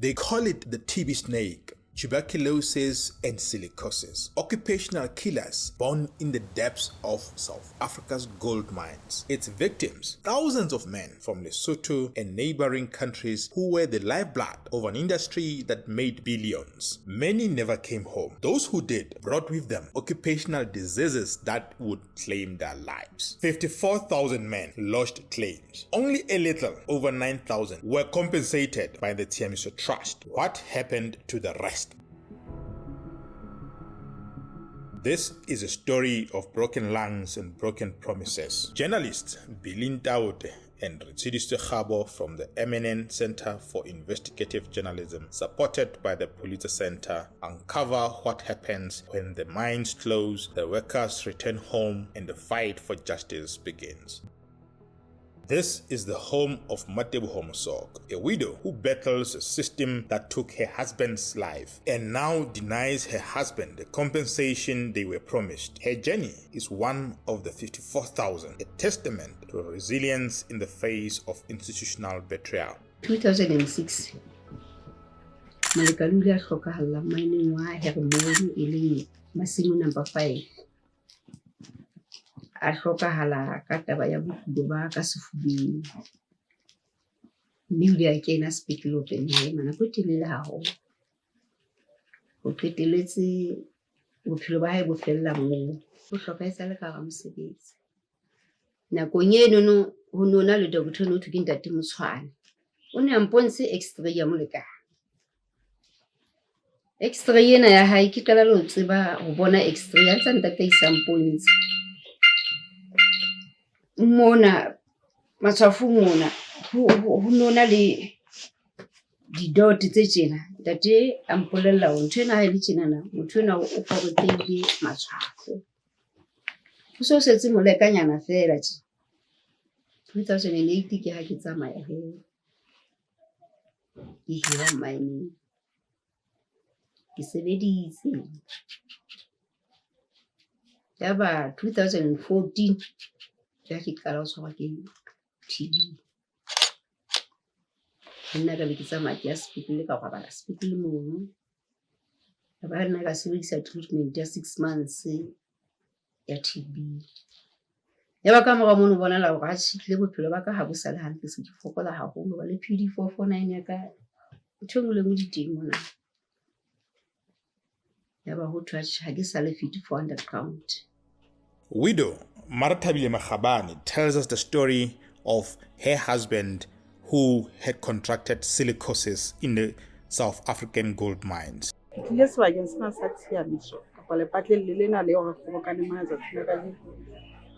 They call it the TB snake, tuberculosis and silicosis, occupational killers born in the depths of South Africa's gold mines. Its victims, thousands of men from Lesotho and neighboring countries who were the lifeblood of an industry that made billions. Many never came home. Those who did brought with them occupational diseases that would claim their lives. 54,000 men lodged claims. Only a little over 9,000 were compensated by the Tshiamiso Trust. What happened to the rest? This is a story of broken lungs and broken promises. Journalists Bilin Taute and Tshiamiso from the MNN Center for Investigative Journalism, supported by the Pulitzer Center, uncover what happens when the mines close, the workers return home, and the fight for justice begins. This is the home of Mateboho Mosok, a widow who battles a system that took her husband's life and now denies her husband the compensation they were promised. Her journey is one of the 54,000, a testament to resilience in the face of institutional betrayal. 2006, Malikalulia Hokahalla mining wa Hermoni ili Masimo number 5. A hlokahala ka taba ya bokulo ba ka sefubeng mme ile a kena sepetleleng hae mana go telele haholo go qeteletse bophelo ba hae bo fella moo go hlokaetsa le ka ga mosebetsi nakong eno ho nona le doctor no thuki ntate Motshwane o ne a mponse x-ray ya moleka x-ray ena ya hae ke kala lo tseba go bona x-ray ya tsa ntate isamponse mona matshwafo mona ho nona le di dot tse tjena tate a mpolella ho ntwena ha ile tjena na motho ena o porotile matshwafo ho so setse molekanyana fela tje 2008 ke ha ke tsamaya he ke hira mine ke sebeditse yaba 2014 ya ke qala ho tshwarwa ke TB nna ka be ke tsamaya ke ya sepetlele ka bala sepetlele mono ba nna ka sebedisa treatment ya 6 months ya TB yaba ka mora mono bona la hore ha tshitile bophelo ba ka ha bo sale hantle se ke fokola haholo ba le PD449 ya ka thongole mo diteng mona yaba ho thwa ha ke sale fit 400 count. Widow Marthabile Makhabane tells us the story of her husband who had contracted silicosis in the South African gold mines. Yes, I can smell Tshiamiso. Kapale patle lelena le hore go ka nna za tsena ka di.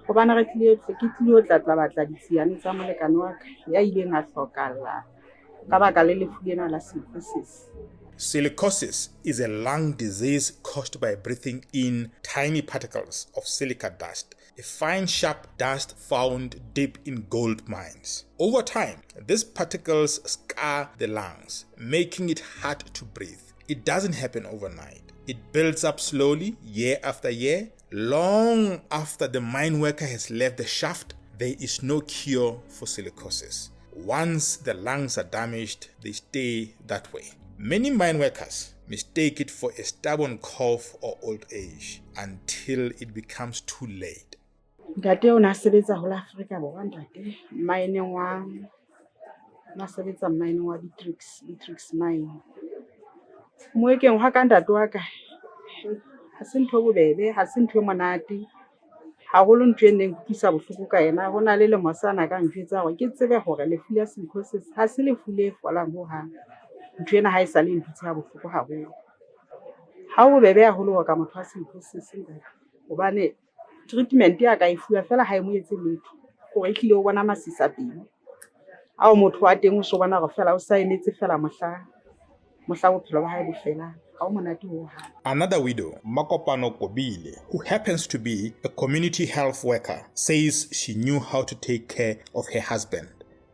Go bana re tlile ke tlile o tla batla ditsiane tsa molekane wa ka ya ile nga hlokala ka baka le lefu lena la silicosis. Silicosis is a lung disease caused by breathing in tiny particles of silica-dust, a fine sharp dust found deep in gold mines. Over time, these particles scar the lungs, making it hard to breathe. It doesn't happen overnight. It builds up slowly, year after year. Long after the mine worker has left the shaft, there is no cure for silicosis. Once the lungs are damaged, they stay that way. Many mine workers mistake it for a stubborn cough or old age until it becomes too late. Ntate o na sebetsa ho la Afrika Borwa ntate mine wa na sebetsa mine wa Betrayal mine moekeng ha ka ntate wa ka ha se ntho bobebe ha se ntho monate ha go lo ntwe neng go tlisa bohloko ka ena go na le le mosana ka ntjwetsa gore ke tsebe gore le fulia silicosis ha se le fule folang ho ha ntwena ha isa le ntse ha bohloko ha go ha o bebe ya holo ka motho a silicosis hobane treatment ya ka ifuwa fela ha e mo etse letho gore tlile o bona masisa pele a o motho wa teng o so bona go fela o sa enetse fela mohla bophelo ba hae bo fela. Another widow, Makopano Kobile, who happens to be a community health worker, says she knew how to take care of her husband,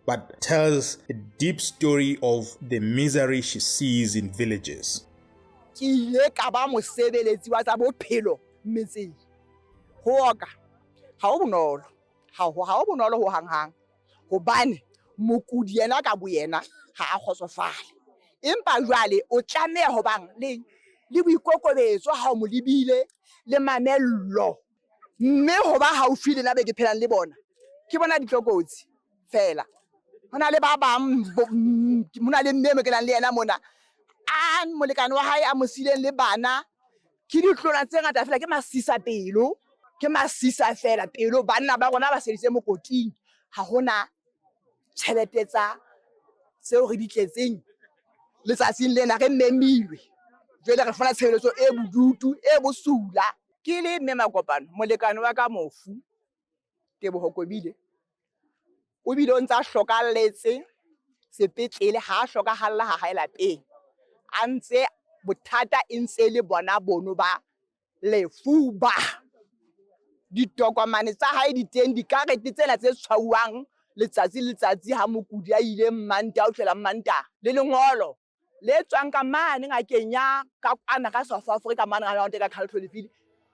but tells a deep story of the misery she sees in villages. empa jwale o tlameha ho bang le boikokobetso ha o mo lebile le mamello mme ho ba haufi le na be ke phelang le bona ke bona ditlokotsi fela hona le ba bang mona le mme me ke nang le yena mona a molekane wa hae a mo sileng le bana ke ditlona tse ngata fela ke masisa pelo ke masisa fela pelo banna ba rona ba seditse mokoting ha hona tšhelete tsa seo re di tletseng letsatsing lena re memilwe jwale re fana tshebeletso e bodutu e bosula ke le mme Makopano molekane wa ka mofu Teboho Kobile o bile o ntsa hlokalletse sepetlele ha hlokahalla ha hae lapeng a ntse bothata e ntse le bona bono ba lefuba ditokomane tsa hae di teng dikarete tsena tse tshwauwang letsatsi ha mokudi a ile Mmanta o tshela Mmanta le lengolo le tswang ka mane ngakeng ya ka ana ka South Africa mane ga ka Caltrol file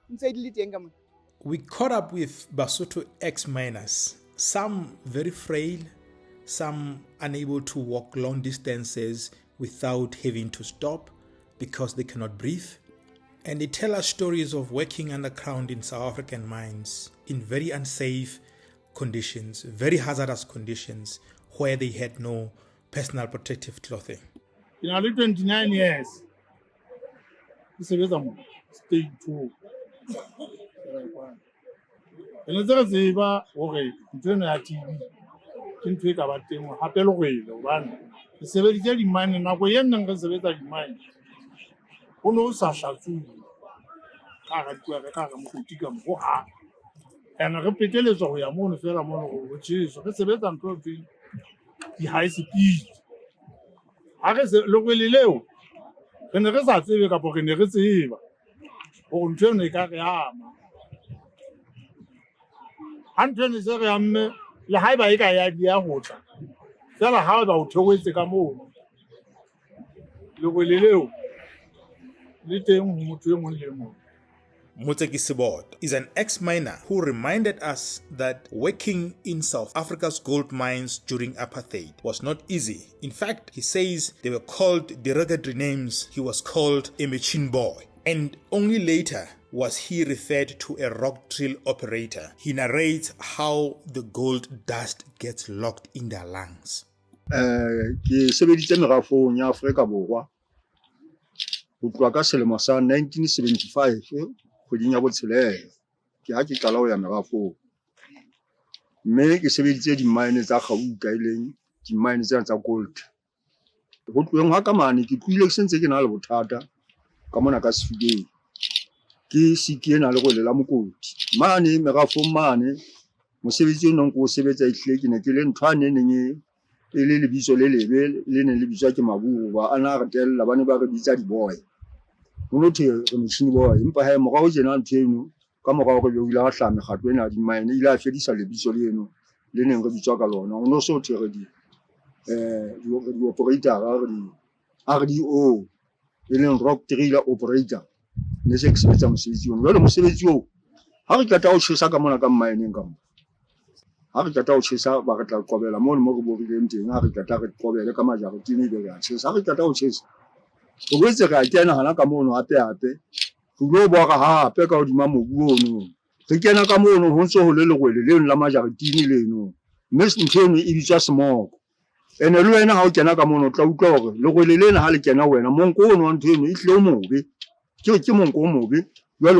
ntse di le teng ka mona. We caught up with Basotho ex-miners, some very frail, some unable to walk long distances without having to stop because they cannot breathe. And they tell us stories of working underground in South African mines in very unsafe conditions, very hazardous conditions, where they had no personal protective clothing. In only 29 years, this is a stage 2. And it's a zebra, okay, turn at TV. Can take about them, happy away, the one. The severity mine and away and the severity mine. Who knows Sasha too? And I repeat it so we are more pheromone, which is a severity and protein. The high speed. I guess locally low. When the results are up in the receiver. On turn the carriama. Anton is a la high by idea water. Tell her how about 2 weeks to come home. Locally low. Little more. Muteki Sibot is an ex-miner who reminded us that working in South Africa's gold mines during apartheid was not easy. In fact, he says they were called derogatory names. He was called a machine boy. And only later was he referred to a rock drill operator. He narrates how the gold dust gets locked in their lungs. Ke sebeditse merafong ya Afrika Borwa ho tloha ka selemo sa 1975 kgweding ya botshelela ke ha ke qala ho ya merafong mme ke sebeditse di-mine tsa Gauta ileng di-mine tsa gold ho tloeng ha ka mane ke tlile ke sentse ke na le bothata ka mona ka sefileng ke sike na le go lela mokoti mane merafong mane mosebetsi o neng go sebetsa ihle ke ne ke le nthwane neng e le lebitso le lebe le ne le bitswa ke Mabuo ba ana re tella bane ba re bitsa di-boy no the machine boy empa ha mo ga o tsena ntheno ka morao go bile ga hlame gatwe na di mine ile a fedisa lebitso le eno le neng re bitswa ka lona o no so tere di operator RDO e leng rock driller operator ne se ke sebetsa mosebetsi ono jwale mosebetsi o ha re qeta o tshisa ka mona ka mine ka mo ha re qeta o tshisa ba re tla qobela mo re borileng teng ha re qeta re qobele ka majaro tini be ya tshisa ha re qeta o tshisa o wetse ga kena hana ka mono hape go lo bora hape ka hodima mobu ono re kena ka mono ho ntse ho le legwele le la majaretini leno mme ntsheno e bitswa smoko ene le wena ha o kena ka mono tla utlwa hore legwele lena ha le kena wena monko ono wa ntsheno e hle o mobe ke monko o mobe jwale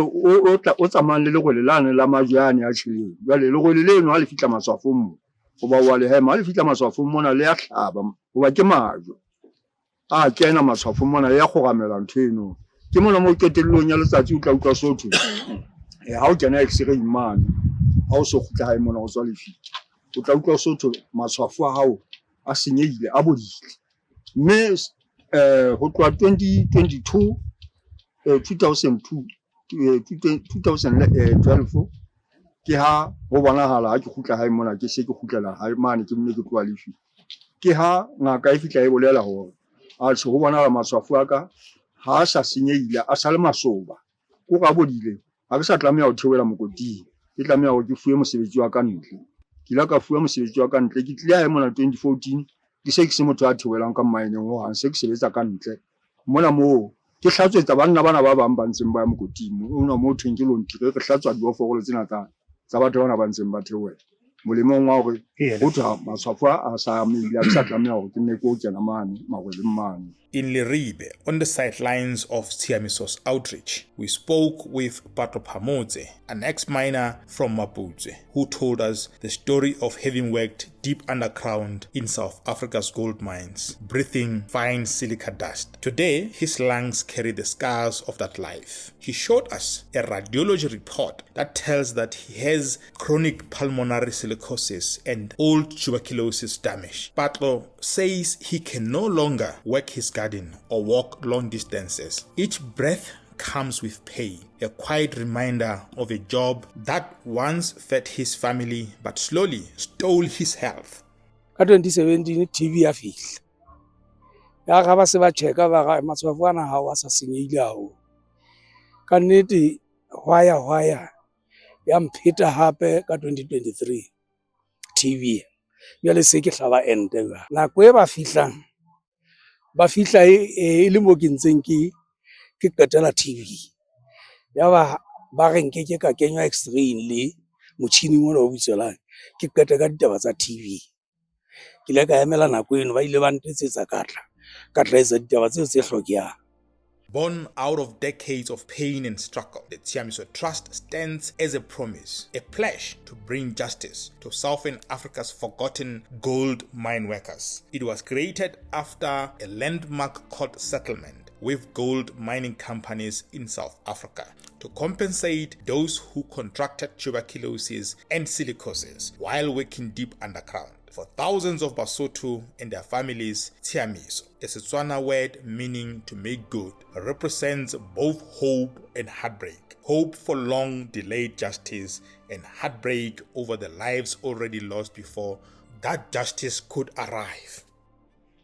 o tsamang le legwele lane la majwane a tshileng jwale legwele leno ha le fitla maswafong mo go ba wa le hema ha le fitla maswafong mona le ya hlaba ho ba ke majo a kena maswafo mona ya go gamela ntheno ke mona mo ketellong ya letsatsi o tla utlwa sotho ha o kena x-ray mane ha o so gutla ha mona o tswa lefi o tla utlwa sotho maswafo a hao a senyehile a bodile mme ho tloha 2012 ke ha ho bonahala ha ke gutla ha mona ke se ke gutlela ha mane ke mne ke tloa lefi ke ha ngaka e fitla e bolela hore a se go bona maswafo aka ha sa senyehile a sa le masoba go ga bodile ha ke sa tlameha ho theola mokoting ke tlameha ho ke fuwe mosebetsi wa ka ntle ke la ka fuwa mosebetsi wa ka ntle ke tlile ha mona 2014 ke ke se ke se motho a theohelang ka maeneng ho hang se ke sebetsa ka ntle mona mo ke hlatswetsa banna bana ba bang ba ntseng ba ya mokoting ona mo thweng ke lontire re hlatswa dioforo tsena tsa batho bana ba ntseng ba theohela molemong wa hore ho thwa matshwafo a sa mmele a sa tlameha hore ke nne ko kena mane magweleng mane. In Leribe, on the sidelines of Tshiamiso's outreach, we spoke with Pato Phamotse, an ex-miner from Maputo, who told us the story of having worked deep underground in South Africa's gold mines, breathing fine silica dust. Today, his lungs carry the scars of that life. He showed us a radiology report that tells that he has chronic pulmonary silicosis and old tuberculosis damage. Pato says he can no longer work his garden or walk long distances. Each breath comes with pain, a quiet reminder of a job that once fed his family but slowly stole his health. Ka 2017 TV ya fihla ya ga ba se ba checka ba ga matshwafo ana ha wa sa senyehile haholo ka nnete hwaya ya mpheta hape ka 2023 TV jwale se ke hlaba ente nako e ba fihla e le mo ke ntseng ke qetela TV ya ba re nke ke ka kenywa x-ray le motšhini mona o bitswelang ke qete ka ditaba tsa TV ke le ka emela nako eno ba ile ba ntetsetsa ka etsa ditaba tseo tse hlokehang. Born out of decades of pain and struggle, the Tshiamiso Trust stands as a promise, a pledge to bring justice to Southern Africa's forgotten gold mine workers. It was created after a landmark court settlement with gold mining companies in South Africa to compensate those who contracted tuberculosis and silicosis while working deep underground. For thousands of Basotho and their families, Tshiamiso, a Setswana word meaning to make good, represents both hope and heartbreak. Hope for long-delayed justice and heartbreak over the lives already lost before that justice could arrive.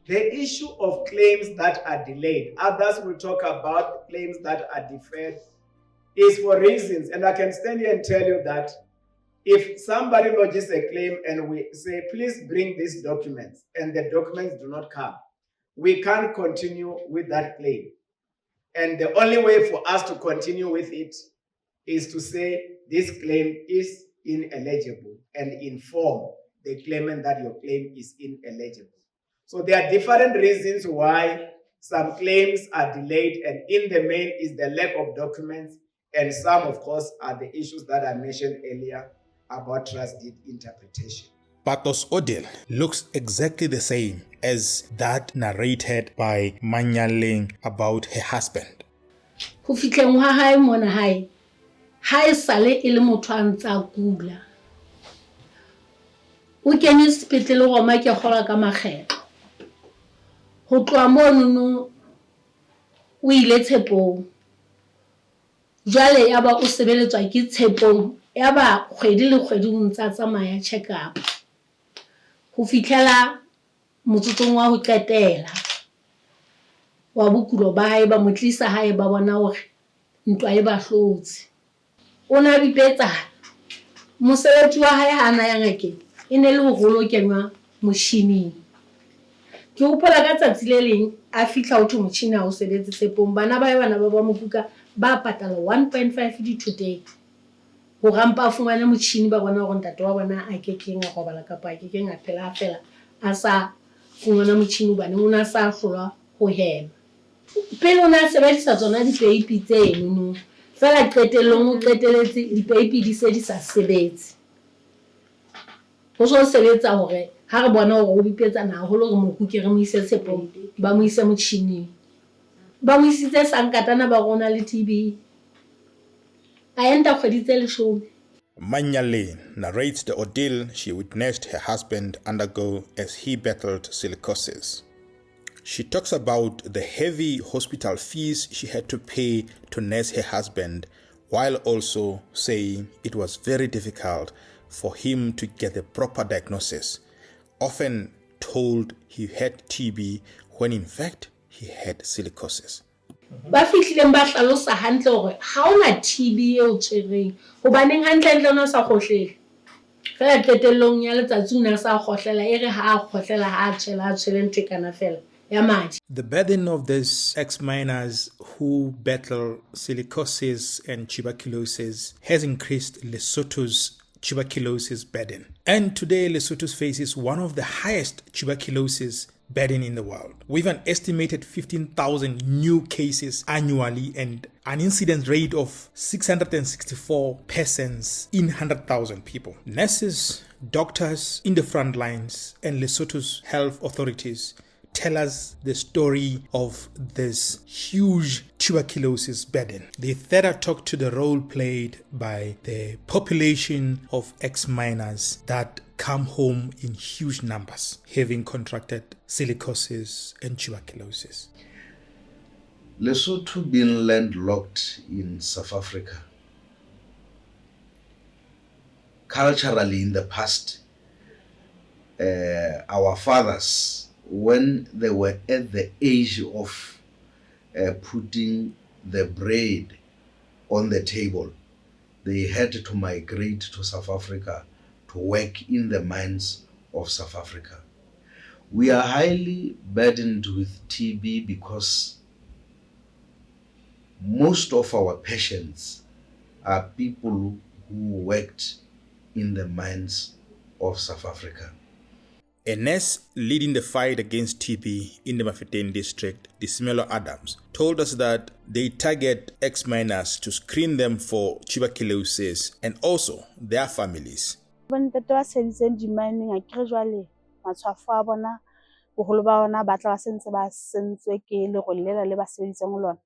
The issue of claims that are delayed, others will talk about claims that are deferred, is for reasons, and I can stand here and tell you that if somebody lodges a claim and we say, please bring these documents, and the documents do not come, we can't continue with that claim. And the only way for us to continue with it is to say this claim is ineligible and inform the claimant that your claim is ineligible. So there are different reasons why some claims are delayed, and in the main is the lack of documents, and some, of course, are the issues that I mentioned earlier about trust deed interpretation. Pato's ordeal looks exactly the same as that narrated by Manyaleng about her husband. Ho fitleng wa hae mona hae ha e sale e le motho a ntsa kula o kene sepetlele go ma ke gola ka makgetlo ho tloa mono o ile Tshepong jwale ya ba o sebeletswa ke Tshepong ya ba kgwedi le kgwedi o ntsa tsamaya check up ho fitlela motsotsong wa ho qetela wa bokulo ba hae ba motlisa hae ba bona hore ntwa e ba hlotse o na bipetsa mosebetsi wa hae hana ya ngakeng e ne le ho rolo kenwa motšhining ke hopola ka tsatsi le leng a fihla ho thwe motšhini ha o sebetse Tshepong bana ba mokuka ba patala 1.5 today ho rampa fumana motšhini ba bona hore ntate wa bona a kekeng a robala kapa a kekeng a phela a sa fumana motšhini bane o na sa hlolwa ho hema pele o na sebedisa tsona dipeipi tseno fela qetellong o qeteletse dipeipi di se di sa sebetse ho so sebetsa hore ha re bona hore o bipetsana haholo re mokuke re mo ise Tshepong ba mo ise motšhining ba mo isitse sankatana ba rona le TB a enta kgwedi tse 10. Manyaleng narrates the ordeal she witnessed her husband undergo as he battled silicosis. She talks about the heavy hospital fees she had to pay to nurse her husband, while also saying it was very difficult for him to get the proper diagnosis, often told he had TB when in fact he had silicosis. Ba fihlileng ba hlalosa hantle hore ha ona TB e o tshwereng hobaneng hantle o sa khohlele Fela qetellong ya letsatsi o ne a sa kgohlela e re ha a kgohlela ha a tshele ntho e kana fela ya madi. The burden of these ex-miners who battle silicosis and tuberculosis has increased Lesotho's tuberculosis burden. And today, Lesotho faces one of the highest tuberculosis burden in the world, with an estimated 15,000 new cases annually and an incidence rate of 664 persons in 100,000 people. Nurses, doctors in the front lines, and Lesotho's health authorities tell us the story of this huge tuberculosis burden. They further talk to the role played by the population of ex-miners that come home in huge numbers, having contracted silicosis and tuberculosis. Lesotho being landlocked in South Africa. Culturally, in the past, our fathers, when they were at the age of putting the bread on the table, they had to migrate to South Africa to work in the mines of South Africa. We are highly burdened with TB because most of our patients are people who worked in the mines of South Africa. A nurse leading the fight against TB in the Mafeteng district, Disimelo Adams, told us that they target ex-miners to screen them for tuberculosis and also their families. When the door sends demanding a gradually, matshwafo a bona boholo ba ona ba tla ba sentse ba sentswe ke lerole le ba sebeditseng ho lona.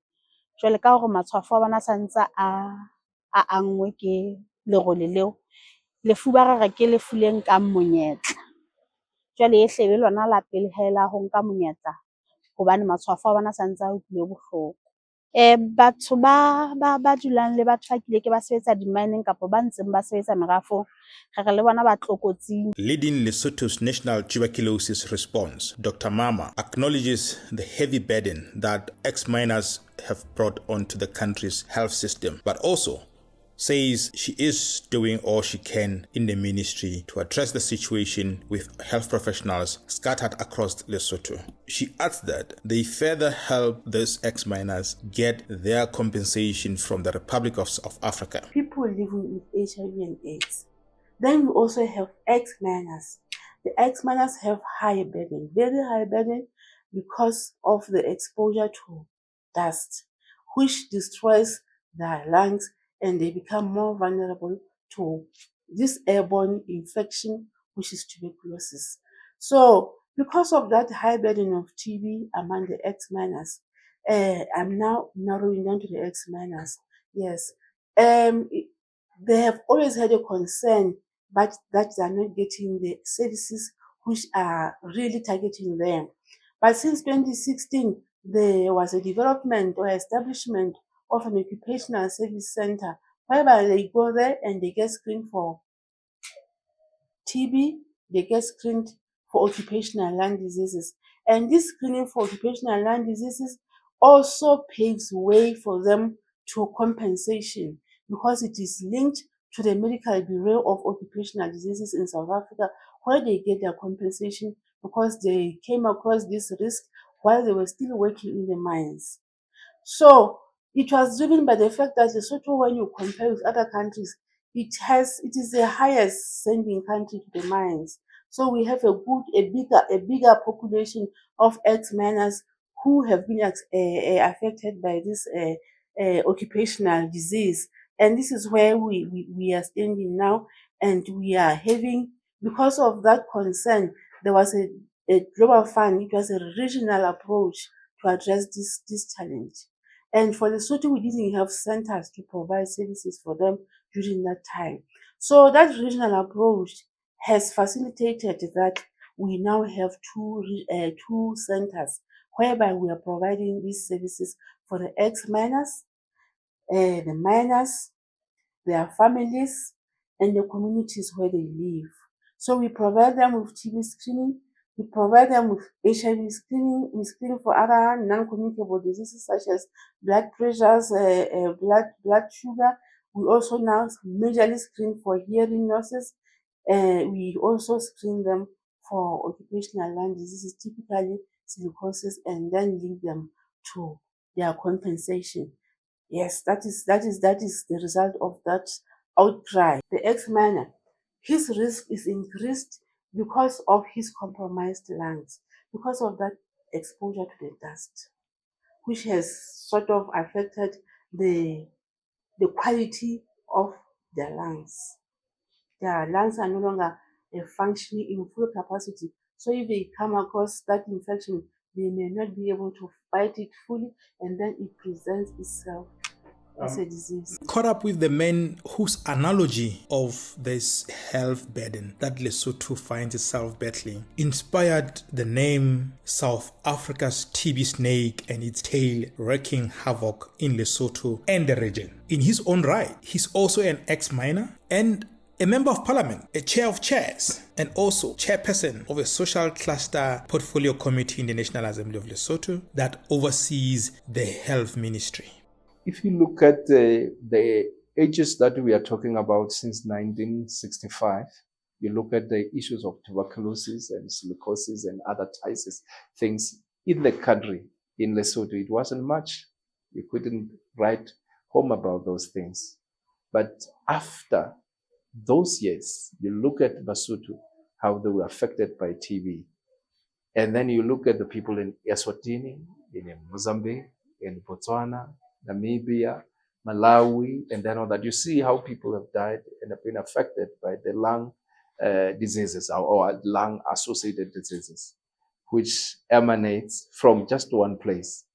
Jwale ka hore matshwafo a bona santsa a angwe ke lerole leo, lefu ba rara ke lefu le nkang monyetla. Jwale e hlebe lona la pele hela ho nka monyetla hobane matshwafo a bona santsa a utlwile bohloko. Batho ba dulang le batho ba kile ke ba sebetsa di-mining kapo ba ntseng ba sebetsa merafong, re le bona ba tlokotsing. Leading Lesotho's national tuberculosis response, Dr. Mama acknowledges the heavy burden that ex-miners have brought onto the country's health system, but also says she is doing all she can in the ministry to address the situation with health professionals scattered across Lesotho. She adds that they further help those ex-miners get their compensation from the Republic of South Africa. People living with HIV and AIDS. Then we also have ex-miners. The ex-miners have high burden, very high burden because of the exposure to dust, which destroys their lungs and they become more vulnerable to this airborne infection, which is tuberculosis. So because of that high burden of TB among the ex-miners, I'm now narrowing down to the ex-miners. Yes, they have always had a concern, but that they are not getting the services which are really targeting them. But since 2016, there was a development or establishment of an occupational service center whereby they go there and they get screened for TB, they get screened for occupational lung diseases. And this screening for occupational lung diseases also paves way for them to compensation because it is linked to the Medical Bureau of Occupational Diseases in South Africa, where they get their compensation because they came across this risk while they were still working in the mines. So it was driven by the fact that Lesotho, when you compare with other countries, it is the highest sending country to the mines. So we have a bigger population of ex-miners who have been affected by this occupational disease. And this is where we are standing now, and we are having, because of that concern, there was a global fund, it was a regional approach to address this challenge. And for Lesotho, we didn't have centers to provide services for them during that time. So that regional approach has facilitated that we now have two centers whereby we are providing these services for the ex-miners, the miners, their families, and the communities where they live. So we provide them with TB screening, we provide them with HIV screening, we screen for other non-communicable diseases such as blood pressures, blood sugar. We also now majorly screen for hearing losses We also screen them for occupational lung diseases, typically silicosis, and then link them to their compensation. Yes, that is the result of that outcry. The ex-miner, his risk is increased because of his compromised lungs, because of that exposure to the dust, which has sort of affected the quality of their lungs. Their lungs are no longer functioning in full capacity. So if they come across that infection, they may not be able to fight it fully, and then it presents itself as a disease. Caught up with the men whose analogy of this health burden that Lesotho finds itself battling inspired the name South Africa's TB snake and its tail wreaking havoc in Lesotho and the region. In his own right, he's also an ex-miner and a member of parliament, a chair of chairs, and also chairperson of a social cluster portfolio committee in the National Assembly of Lesotho that oversees the health ministry. If you look at the ages that we are talking about since 1965, you look at the issues of tuberculosis and silicosis and other things in the country, in Lesotho, it wasn't much. You couldn't write home about those things. But after those years, you look at Basotho, how they were affected by TB. And then you look at the people in Eswatini, in Mozambique, in Botswana, Namibia, Malawi, and then all that. You see how people have died and have been affected by the lung diseases or lung-associated diseases, which emanates from just one place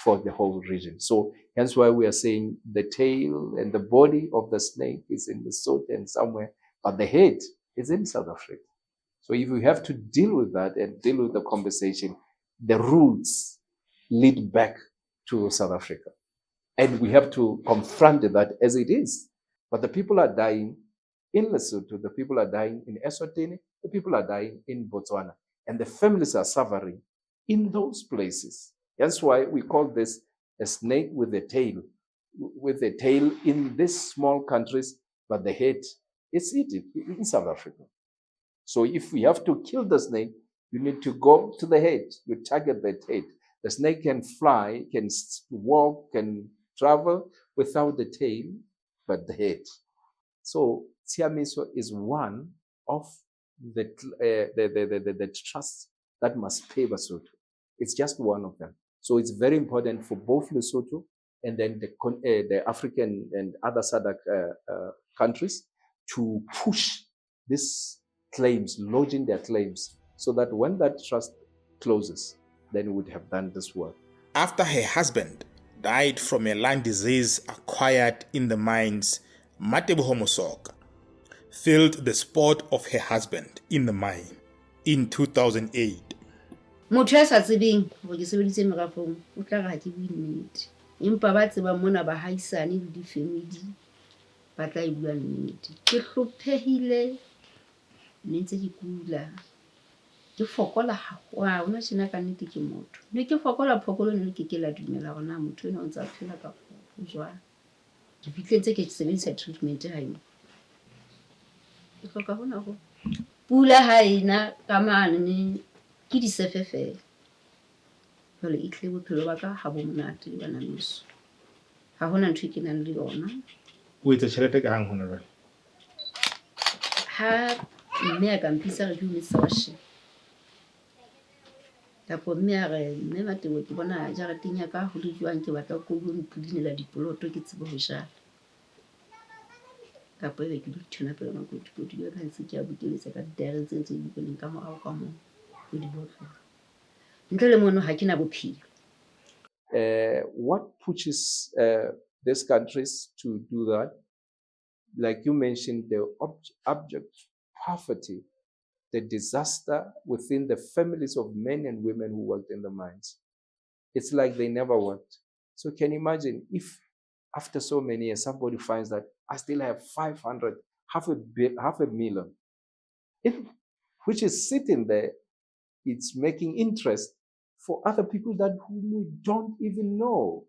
for the whole region. So hence why we are saying the tail and the body of the snake is in Lesotho and somewhere, but the head is in South Africa. So if we have to deal with that and deal with the conversation, the roots lead back to South Africa. And we have to confront that as it is. But the people are dying in Lesotho, the people are dying in Eswatini, the people are dying in Botswana, and the families are suffering in those places. That's why we call this a snake with a tail in these small countries, but the head is in South Africa. So if we have to kill the snake, you need to go to the head, you target the head. The snake can fly, can walk, can travel without the tail, but the head. So Tshiamiso is one of the trusts that must pay Basotho. It's just one of them. So it's very important for both Lesotho and then the African and other SADC countries to push these claims, lodging their claims, so that when that trust closes, then we would have done this work. After her husband died from a lung disease acquired in the mines, Mateboho Mosok filled the spot of her husband in the mine in 2008. Motho ya sa tsebeng go ke sebeditse merafong o tla ga ke nnete empa ba tseba mona ba haisane le difamily ba tla e bua nnete ke hlophehile ntse ke kula ke fokola wa ona tsena ka nnete ke motho ne ke fokola phokolo ne ke la dumela gona motho ena o ntse a phela ka go jwa ke fitletse ke sebedisa treatment ha ina ke hloka hona go pula ha ina ka mane ke di sefefela jole e tle bophelo ba ka ha bo monate le bana meso ha hona ntho ke nang le yona O etsa tšhelete ka hang hona jwale ha mme a ka mpisa re ke o metsa wa she tapo mme a re mme Matebo ke bona jarateng ya ka ho le jwang ke batla go go mpudinela dipoloto ke tsebo ho jala tapo e ke di tshwana pele ma go di ka ntse ke a bukeletsa ka diare tse di boneng ka morao ka mo go di botlo ntle le mono ha ke na bophelo. What pushes these countries to do that? Like you mentioned, the abject poverty, the disaster within the families of men and women who worked in the mines. It's like they never worked. So can you imagine if after so many years, somebody finds that I still have 500, half a million, which is sitting there, it's making interest for other people that whom we don't even know.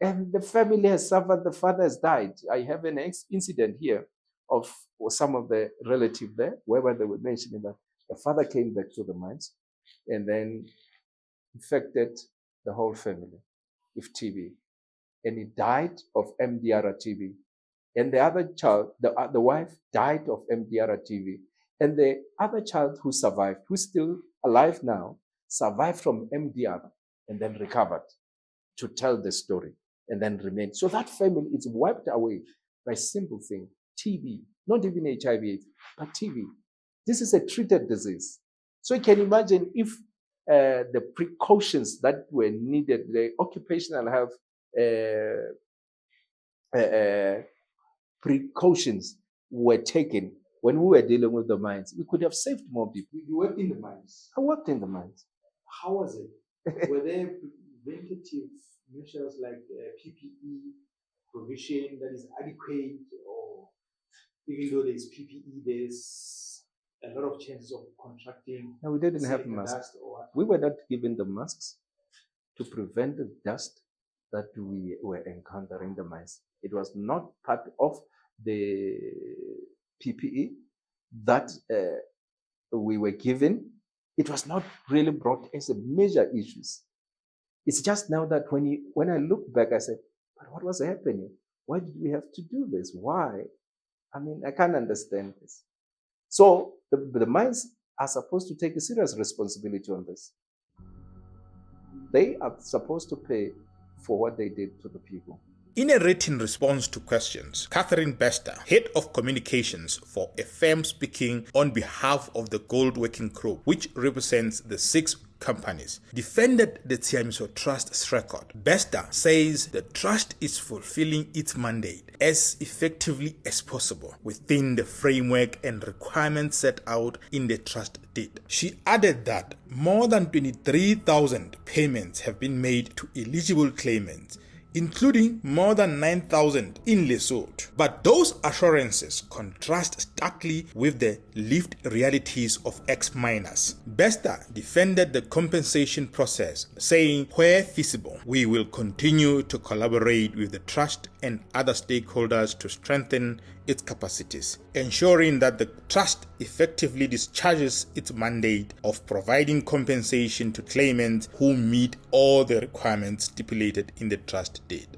And the family has suffered, the father has died. I have an incident here of or some of the relative there, whereby they were mentioning that the father came back to the mines and then infected the whole family with TB. And he died of MDR TB. And the other child, the wife died of MDR TB. And the other child who survived, who's still alive now, survived from MDR and then recovered to tell the story and then remained. So that family is wiped away by simple thing, TB, not even HIV, but TB. This is a treated disease. So you can imagine if the precautions that were needed, the occupational health precautions were taken when we were dealing with the mines, we could have saved more people. You worked in the mines? I worked in the mines. How was it? Were there preventative measures like PPE provision that is adequate, or even though there's PPE, there's a lot of chances of contracting? No, we didn't have masks. We were not given the masks to prevent the dust that we were encountering in the mines. It was not part of the PPE that we were given. It was not really brought as a major issue. It's just now that when I look back, I said, but what was happening? Why did we have to do this? Why? I mean, I can't understand this. So the mines are supposed to take a serious responsibility on this. They are supposed to pay for what they did to the people. In a written response to questions, Catherine Bester, head of communications for a firm speaking on behalf of the Gold Working Group, which represents the 6 companies, defended the Tshiamiso Trust's record. Bester says the trust is fulfilling its mandate as effectively as possible within the framework and requirements set out in the trust deed. She added that more than 23,000 payments have been made to eligible claimants, including more than 9,000 in Lesotho. But those assurances contrast starkly with the lived realities of ex-miners. Bester defended the compensation process, saying, where feasible, we will continue to collaborate with the trust and other stakeholders to strengthen its capacities, ensuring that the trust effectively discharges its mandate of providing compensation to claimants who meet all the requirements stipulated in the trust deed.